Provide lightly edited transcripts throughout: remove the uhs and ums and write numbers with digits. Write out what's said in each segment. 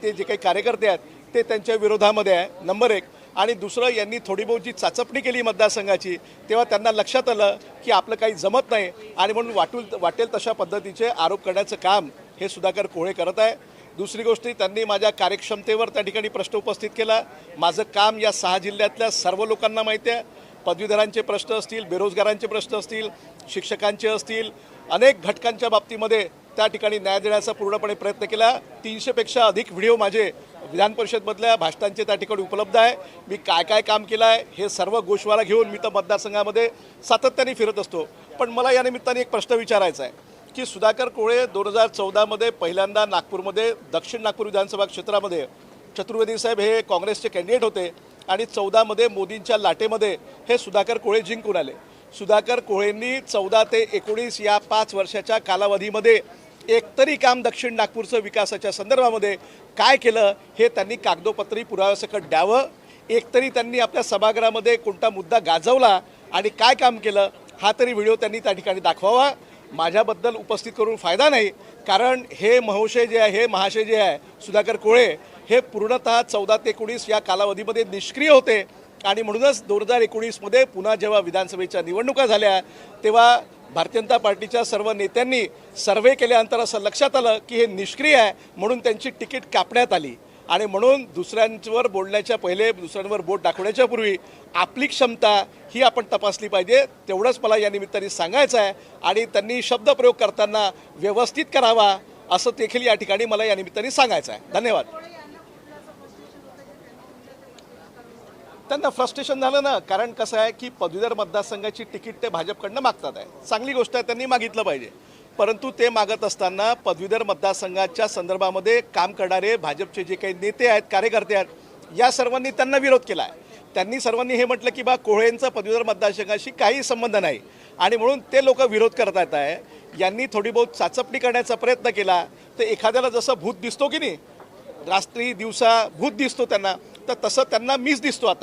ते जे काही कार्यकर्ते आहेत ते त्यांच्या विरोधामध्ये आहे, नंबर एक. आणि दुसरं, यांनी थोडी बहुत जी चाचपणी केली मतदारसंघाची तेव्हा त्यांना लक्षात आलं की आपलं काही जमत नाही आणि म्हणून वाटेल तशा पद्धतीचे आरोप करण्याचं काम हे सुधाकर कोळे करत आहे. दुसरी गोष्ट, त्यांनी माझ्या कार्यक्षमतेवर त्या ठिकाणी प्रश्न उपस्थित केला. माझं काम या 6 जिल्ह्यातल्या सर्व लोकांना माहिती आहे. पदवीधरांचे प्रश्न असतील, बेरोजगारांचे प्रश्न असतील, शिक्षकांचे असतील, अनेक घटकांच्या बाबतीमध्ये त्या ठिकाणी न्याय देण्याचा पूर्णपणे प्रयत्न केला. 300पेक्षा अधिक व्हिडिओ माझे विधान परिषदमधल्या भाषणांचे त्या ठिकाणी उपलब्ध आहे. मी काय काय काम केलं आहे हे सर्व गोषवारा घेऊन मी तर मतदारसंघामध्ये सातत्याने फिरत असतो. पण मला या निमित्ताने एक प्रश्न विचारायचा आहे की सुधाकर कोळे 2014मध्ये पहिल्यांदा नागपूरमध्ये दक्षिण नागपूर विधानसभा क्षेत्रामध्ये चतुर्वेदी साहेब हे काँग्रेसचे कॅन्डिडेट होते आणि 14मध्ये मोदींच्या लाटेमध्ये हे सुधाकर कोळे जिंकून आले. सुधाकर कोळेंनी 14 ते 19 या 5 वर्षाच्या कालावधीमध्ये एकतरी काम दक्षिण नागपूरचं विकासाच्या संदर्भामध्ये काय केलं हे त्यांनी कागदोपत्री पुराव्यासकट द्यावं. एकतरी त्यांनी आपल्या सभागृहामध्ये कोणता मुद्दा गाजवला आणि काय काम केलं हा तरी व्हिडिओ त्यांनी त्या ठिकाणी दाखवावा. माझ्याबद्दल उपस्थित करून फायदा नाही, कारण हे महाशय जे आहे सुधाकर कोळे हे पूर्णतः 14 ते 19 या कालावधीमध्ये निष्क्रिय होते आणि म्हणूनच 2019मध्ये पुन्हा जेव्हा विधानसभेच्या निवडणुका झाल्या तेव्हा भारतीय जनता पार्टीच्या सर्व नेत्यांनी सर्वे केल्यानंतर असं लक्षात आलं की हे निष्क्रिय आहे, म्हणून त्यांची तिकीट कापण्यात आली. आणि म्हणून दुसऱ्यांवर बोलण्याच्या पहिले, दुसऱ्यांवर बोट दाखवण्याच्या पूर्वी आपली क्षमता ही आपण तपासली पाहिजे. तेवढंच मला या निमित्ताने सांगायचं आहे. आणि त्यांनी शब्दप्रयोग करताना व्यवस्थित करावा असं देखील या ठिकाणी मला या निमित्ताने सांगायचं आहे. धन्यवाद. त्यांना फ्रस्ट्रेशन झालं ना, कारण कसं आहे की पदवीधर मतदारसंघाची तिकीट ते भाजपकडनं मागतात आहे. चांगली गोष्ट आहे, त्यांनी मागितलं पाहिजे. परंतु ते मागत असताना पदवीधर मतदारसंघाच्या संदर्भामध्ये काम करणारे भाजपचे जे काही नेते आहेत, कार्यकर्ते आहेत, या सर्वांनी त्यांना विरोध केला आहे. त्यांनी सर्वांनी हे म्हटलं की कोळेंचा पदवीधर मतदारसंघाशी काही संबंध नाही आणि म्हणून ते लोक विरोध करत आहेत आहे. यांनी थोडी बहुत चाचपणी करण्याचा प्रयत्न केला तर एखाद्याला जसं भूत दिसतो की नाही, रात्री दिवसा भूत दिसतो त्यांना, तर तसं त्यांना मीच दिसतो.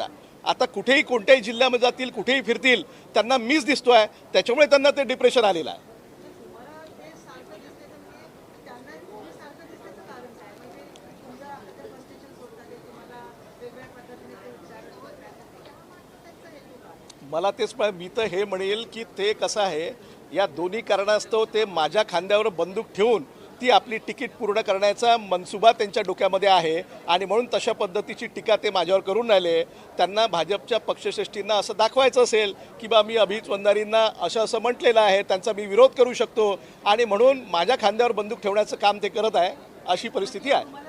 आता कुठेही कोणत्याही जिल्ह्यामध्ये जातील, कुठेही फिरतील, त्यांना मीच दिसतो आहे. त्याच्यामुळे त्यांना ते डिप्रेशन आलेलं आहे. मला तेच मी तर हे म्हणेल की ते कसं आहे, या दोन्ही कारणास्तव ते माझ्या खांद्यावर बंदूक ठेवून ती आपली तिकीट पूर्ण करण्याचा मनसुबा त्यांच्या डोक्यामध्ये आहे आणि म्हणून तशा पद्धतीची टीका ते माझ्यावर करून राहिले. त्यांना भाजपच्या पक्षश्रेष्ठींना असं दाखवायचं असेल की मी अभिजित वंजारींना असं म्हटलेलं आहे, त्यांचा मी विरोध करू शकतो आणि म्हणून माझ्या खांद्यावर बंदूक ठेवण्याचं काम ते करत आहे. अशी परिस्थिती आहे.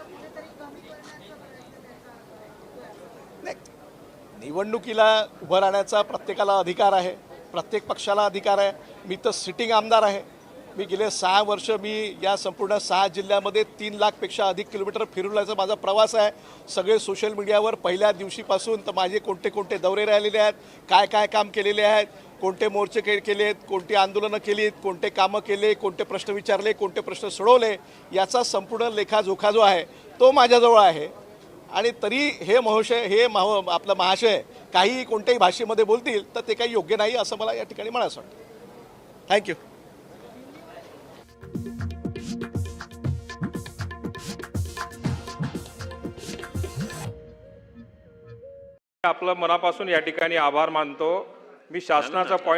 निवडणुकीला उभं राहण्याचा प्रत्येकाला अधिकार आहे, प्रत्येक पक्षाला अधिकार आहे. मी तर सिटिंग आमदार आहे. मी गेले 6 वर्ष या संपूर्ण 6 जिल्ह्यामध्ये 3 लाखपेक्षा अधिक किलोमीटर फिरवण्याचा माझा प्रवास आहे. सगळे सोशल मीडियावर पहिल्या दिवशीपासून तर माझे कोणते दौरे राहिलेले आहेत, काय काम केलेले आहेत, कोणते मोर्चे केलेत, कोणती आंदोलनं केलीत, कोणते कामं केले, कोणते प्रश्न विचारले, कोणते प्रश्न सोडवले, याचा संपूर्ण लेखाजोखा जो आहे तो माझ्याजवळ आहे. आणि तरी हे आपलं महाशय काही कोणत्याही भाषेमध्ये बोलतील तर ते काही योग्य नाही असं मला या ठिकाणी म्हणायचं वाटतं. थँक्यू. आपलं मनापासून या ठिकाणी आभार मानतो. मी शासनाचा पॉइंट